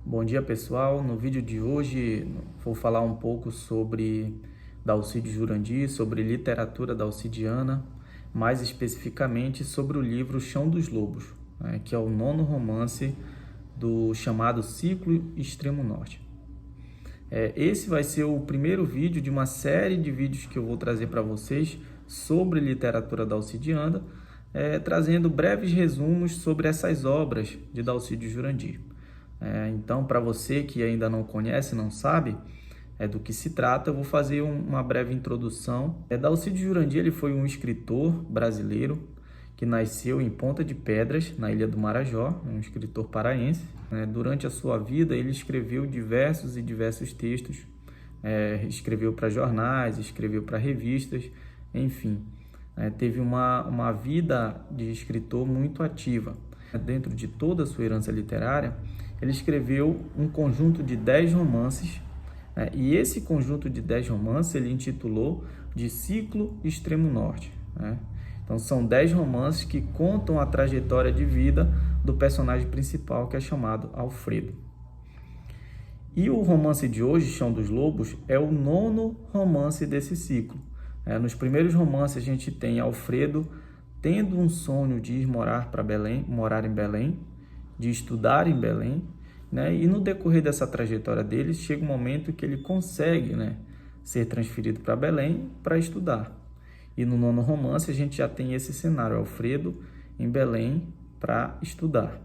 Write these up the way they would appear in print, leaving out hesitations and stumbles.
Bom dia, pessoal. No vídeo de hoje vou falar um pouco sobre Dalcídio Jurandir, sobre literatura dalcidiana, mais especificamente sobre o livro Chão dos Lobos, que é o nono romance do chamado Ciclo Extremo Norte. Esse vai ser o primeiro vídeo de uma série de vídeos que eu vou trazer para vocês sobre literatura dalcidiana, trazendo breves resumos sobre essas obras de Dalcídio Jurandir. Então, para você que ainda não conhece, não sabe do que se trata, eu vou fazer uma breve introdução. Dalcídio Jurandir ele foi um escritor brasileiro que nasceu em Ponta de Pedras, na Ilha do Marajó, um escritor paraense. Durante a sua vida, ele escreveu diversos textos, escreveu para jornais, escreveu para revistas, enfim, teve uma vida de escritor muito ativa. Dentro de toda a sua herança literária, ele escreveu um conjunto de 10 romances, e esse conjunto de 10 romances ele intitulou de Ciclo Extremo Norte. Então são 10 romances que contam a trajetória de vida do personagem principal, que é chamado Alfredo. E o romance de hoje, Chão dos Lobos, é o nono romance desse ciclo. Nos primeiros romances a gente tem Alfredo tendo um sonho de ir morar em Belém, de estudar em Belém, e no decorrer dessa trajetória dele, chega um momento que ele consegue, ser transferido para Belém para estudar. E no nono romance a gente já tem esse cenário, Alfredo em Belém para estudar.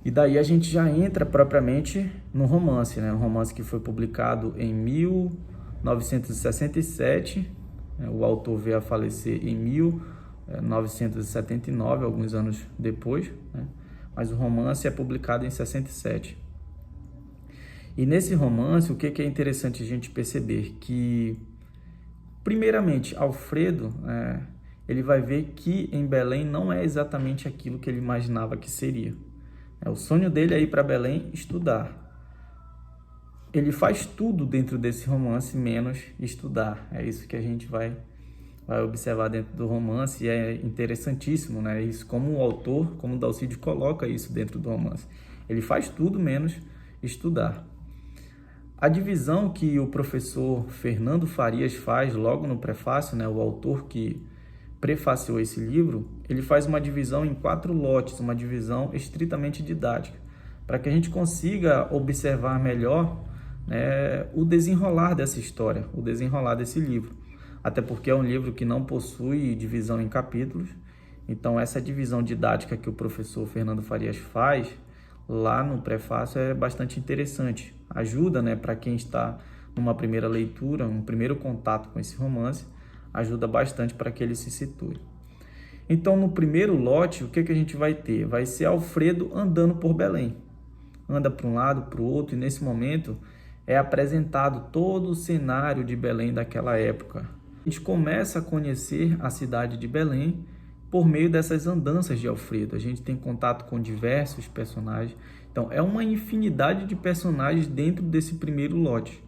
E daí a gente já entra propriamente no romance, um romance que foi publicado em 1967, o autor veio a falecer em 1979, alguns anos depois, mas o romance é publicado em 67. E nesse romance, o que é interessante a gente perceber? Que, primeiramente, Alfredo, ele vai ver que em Belém não é exatamente aquilo que ele imaginava que seria. O sonho dele é ir para Belém estudar. Ele faz tudo dentro desse romance, menos estudar. É isso que a gente vai observar dentro do romance, e é interessantíssimo, isso, como o autor, como o Dalcídio coloca isso dentro do romance. Ele faz tudo menos estudar. A divisão que o professor Fernando Farias faz logo no prefácio, o autor que prefaciou esse livro, ele faz uma divisão em 4 lotes, uma divisão estritamente didática, para que a gente consiga observar melhor o desenrolar dessa história, o desenrolar desse livro. Até porque é um livro que não possui divisão em capítulos, então essa divisão didática que o professor Fernando Farias faz lá no prefácio é bastante interessante. Ajuda, para quem está numa primeira leitura, um primeiro contato com esse romance, ajuda bastante para que ele se situe. Então, no primeiro lote, o que a gente vai ter? Vai ser Alfredo andando por Belém. Anda para um lado, para o outro, e nesse momento é apresentado todo o cenário de Belém daquela época. A gente começa a conhecer a cidade de Belém por meio dessas andanças de Alfredo. A gente tem contato com diversos personagens. Então, é uma infinidade de personagens dentro desse primeiro lote.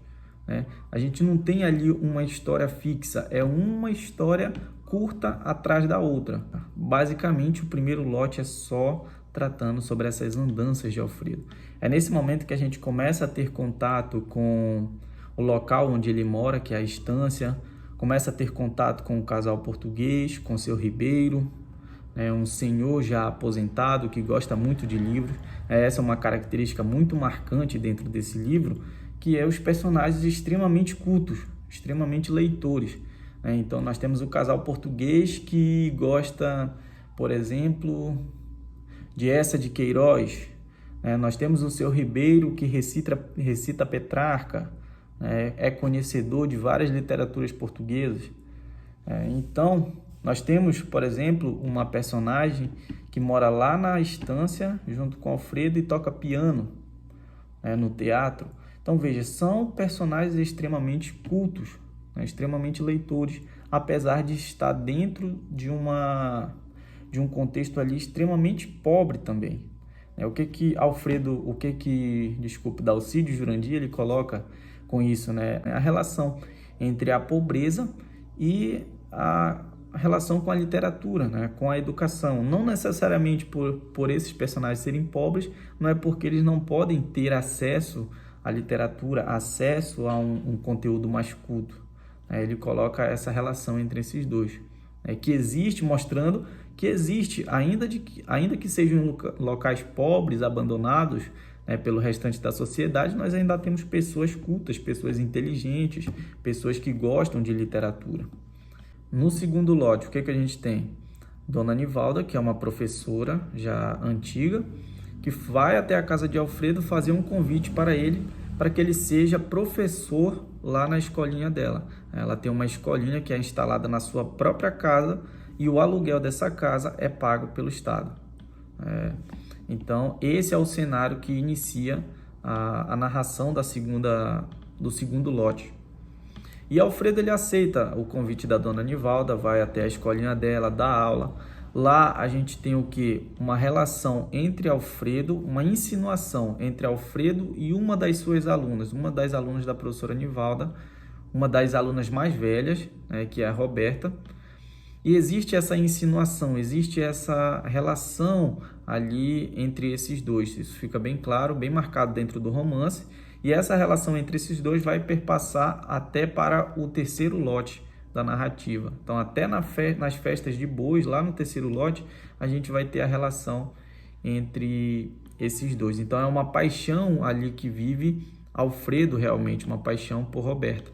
A gente não tem ali uma história fixa, é uma história curta atrás da outra. Basicamente, o primeiro lote é só tratando sobre essas andanças de Alfredo. É nesse momento que a gente começa a ter contato com o local onde ele mora, que é a estância, começa a ter contato com o casal português, com seu Ribeiro, um senhor já aposentado que gosta muito de livros. Essa é uma característica muito marcante dentro desse livro, que é os personagens extremamente cultos, extremamente leitores. Então nós temos o casal português que gosta, por exemplo, de Eça de Queiroz. Nós temos o seu Ribeiro que recita Petrarca, é conhecedor de várias literaturas portuguesas. Então, nós temos, por exemplo, uma personagem que mora lá na estância junto com Alfredo e toca piano no teatro. Então, veja, são personagens extremamente cultos, extremamente leitores, apesar de estar dentro de um contexto ali extremamente pobre também. Dalcídio Jurandir ele coloca com isso, a relação entre a pobreza e relação com a literatura, né? Com a educação. Não necessariamente por esses personagens serem pobres, não é porque eles não podem ter acesso à literatura, acesso a um conteúdo mais culto. Ele coloca essa relação entre esses dois, que existe, mostrando que existe, ainda que sejam em locais pobres, abandonados, pelo restante da sociedade, nós ainda temos pessoas cultas, pessoas inteligentes, pessoas que gostam de literatura. No segundo lote, o que a gente tem? Dona Nivalda, que é uma professora já antiga, que vai até a casa de Alfredo fazer um convite para ele, para que ele seja professor lá na escolinha dela. Ela tem uma escolinha que é instalada na sua própria casa e o aluguel dessa casa é pago pelo Estado. Então, esse é o cenário que inicia a narração do segundo lote. E Alfredo ele aceita o convite da Dona Nivalda, vai até a escolinha dela, dá aula. Lá a gente tem o quê? Uma relação entre Alfredo, uma insinuação entre Alfredo e uma das suas alunas, uma das alunas da professora Nivalda, uma das alunas mais velhas, que é a Roberta. E existe essa insinuação, existe essa relação ali entre esses dois. Isso fica bem claro, bem marcado dentro do romance. E essa relação entre esses dois vai perpassar até para o terceiro lote da narrativa. Então, até nas festas de bois, lá no terceiro lote, a gente vai ter a relação entre esses dois. Então, é uma paixão ali que vive Alfredo realmente, uma paixão por Roberta.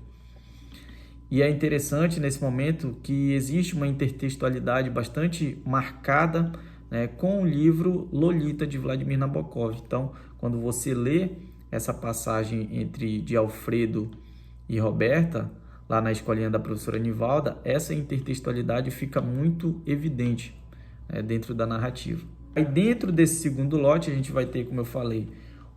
E é interessante nesse momento que existe uma intertextualidade bastante marcada, com o livro Lolita, de Vladimir Nabokov. Então, quando você lê essa passagem de Alfredo e Roberta, lá na escolinha da professora Nivalda, essa intertextualidade fica muito evidente dentro da narrativa. Aí dentro desse segundo lote a gente vai ter, como eu falei,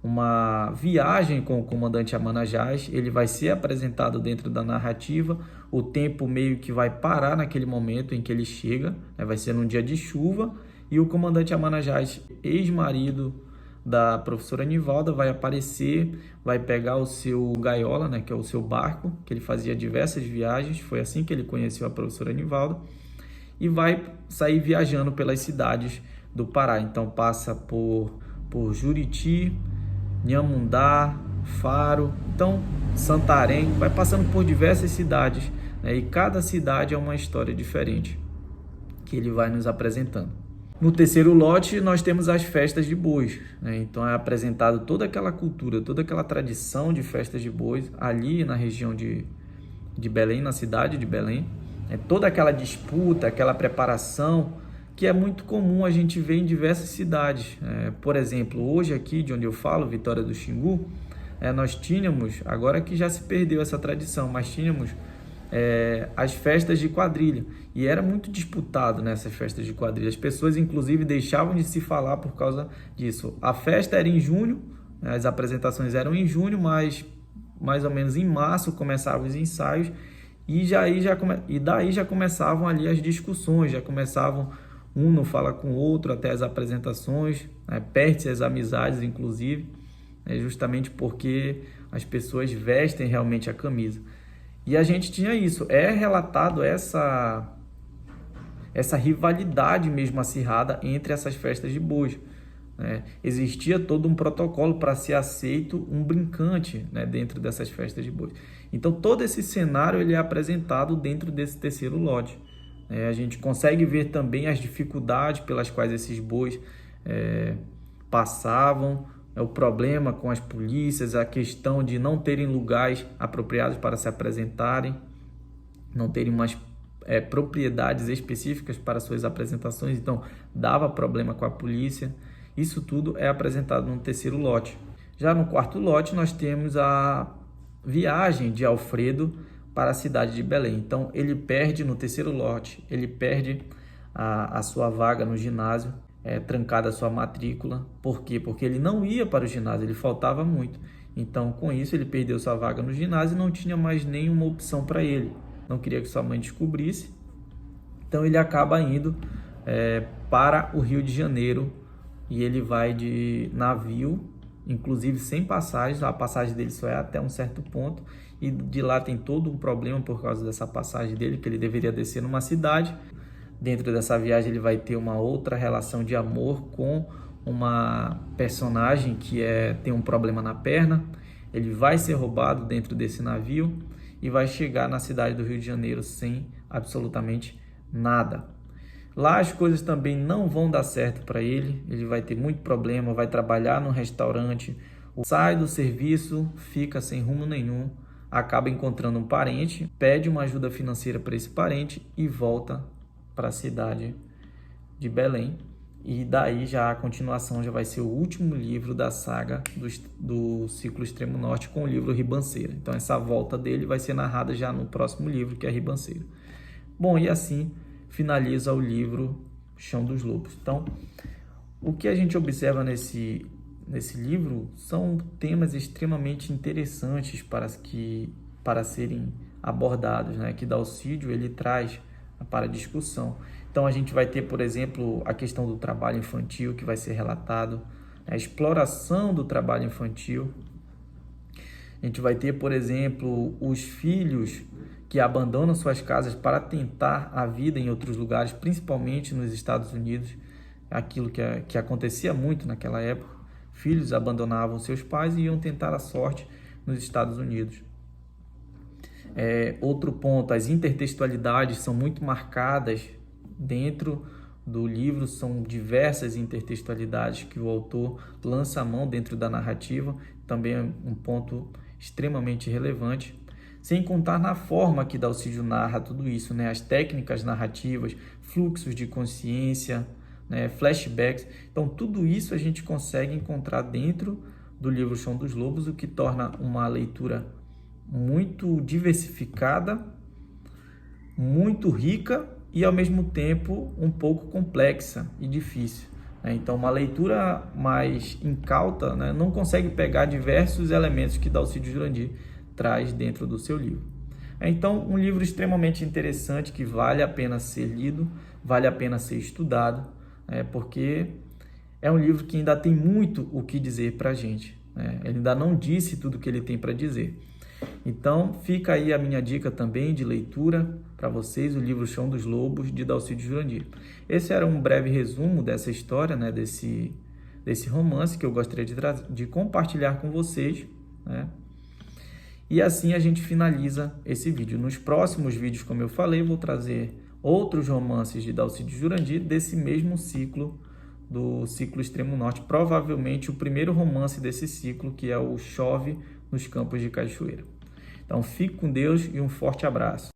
uma viagem com o comandante Amanajás. Ele vai ser apresentado dentro da narrativa, o tempo meio que vai parar naquele momento em que ele chega, vai ser num dia de chuva, e o comandante Amanajás, ex-marido da professora Nivalda, vai aparecer, vai pegar o seu gaiola, que é o seu barco, que ele fazia diversas viagens, foi assim que ele conheceu a professora Nivalda, e vai sair viajando pelas cidades do Pará. Então passa por Juriti, Nhamundá, Faro, então Santarém, vai passando por diversas cidades, e cada cidade é uma história diferente que ele vai nos apresentando. No terceiro lote, nós temos as festas de bois, Então é apresentado toda aquela cultura, toda aquela tradição de festas de bois ali na região de Belém, na cidade de Belém. Toda aquela disputa, aquela preparação que é muito comum a gente ver em diversas cidades. Por exemplo, hoje aqui de onde eu falo, Vitória do Xingu, nós tínhamos, agora que já se perdeu essa tradição, mas tínhamos as festas de quadrilha, e era muito disputado nessas festas de quadrilha. As pessoas inclusive deixavam de se falar por causa disso. A festa era em junho, as apresentações eram em junho, mas mais ou menos em março começavam os ensaios, e daí já começavam ali as discussões, já começavam um não fala com o outro até as apresentações, perde-se as amizades inclusive, justamente porque as pessoas vestem realmente a camisa. E a gente tinha isso, relatado essa rivalidade mesmo acirrada entre essas festas de bois. Existia todo um protocolo para ser aceito um brincante, dentro dessas festas de bois. Então todo esse cenário ele é apresentado dentro desse terceiro lote. A gente consegue ver também as dificuldades pelas quais esses bois passavam, o problema com as polícias, a questão de não terem lugares apropriados para se apresentarem, não terem umas propriedades específicas para suas apresentações, então dava problema com a polícia. Isso tudo é apresentado no terceiro lote. Já no quarto lote nós temos a viagem de Alfredo para a cidade de Belém. Então ele perde no terceiro lote, ele perde a sua vaga no ginásio, trancada a sua matrícula. Por quê? Porque ele não ia para o ginásio, ele faltava muito. Então com isso ele perdeu sua vaga no ginásio e não tinha mais nenhuma opção para ele. Não queria que sua mãe descobrisse. Então ele acaba indo para o Rio de Janeiro, e ele vai de navio, inclusive sem passagem. A passagem dele só é até um certo ponto, e de lá tem todo um problema por causa dessa passagem dele, que ele deveria descer numa cidade, Dentro dessa viagem ele vai ter uma outra relação de amor com uma personagem que tem um problema na perna. Ele vai ser roubado dentro desse navio e vai chegar na cidade do Rio de Janeiro sem absolutamente nada. Lá as coisas também não vão dar certo para ele, ele vai ter muito problema, vai trabalhar num restaurante, sai do serviço, fica sem rumo nenhum, acaba encontrando um parente, pede uma ajuda financeira para esse parente e volta para a cidade de Belém. E daí já a continuação já vai ser o último livro da saga do Ciclo Extremo Norte com o livro Ribanceira. Então essa volta dele vai ser narrada já no próximo livro, que é Ribanceira. Bom, e assim finaliza o livro Chão dos Lobos. Então, o que a gente observa nesse livro são temas extremamente interessantes para serem abordados, né? Que Dalcídio ele traz para discussão. Então a gente vai ter, por exemplo, a questão do trabalho infantil que vai ser relatado, a exploração do trabalho infantil. A gente vai ter, por exemplo, os filhos que abandonam suas casas para tentar a vida em outros lugares, principalmente nos Estados Unidos, aquilo que acontecia muito naquela época. Filhos abandonavam seus pais e iam tentar a sorte nos Estados Unidos. Outro ponto, as intertextualidades são muito marcadas dentro do livro, são diversas intertextualidades que o autor lança a mão dentro da narrativa, também é um ponto extremamente relevante, sem contar na forma que Dalcídio narra tudo isso, né? As técnicas narrativas, fluxos de consciência, né? Flashbacks, então tudo isso a gente consegue encontrar dentro do livro Chão dos Lobos, o que torna uma leitura muito diversificada, muito rica e ao mesmo tempo um pouco complexa e difícil, né? Então uma leitura mais incauta, né, não consegue pegar diversos elementos que Dalcídio Jurandir traz dentro do seu livro. Então um livro extremamente interessante que vale a pena ser lido, vale a pena ser estudado, porque é um livro que ainda tem muito o que dizer para a gente, né? Ele ainda não disse tudo o que ele tem para dizer. Então, fica aí a minha dica também de leitura para vocês, o livro Chão dos Lobos, de Dalcídio Jurandir. Esse era um breve resumo dessa história, né, desse romance que eu gostaria de compartilhar com vocês, né? E assim a gente finaliza esse vídeo. Nos próximos vídeos, como eu falei, vou trazer outros romances de Dalcídio Jurandir desse mesmo ciclo, do Ciclo Extremo Norte, provavelmente o primeiro romance desse ciclo, que é o Chove nos Campos de Cachoeira. Então, fique com Deus e um forte abraço.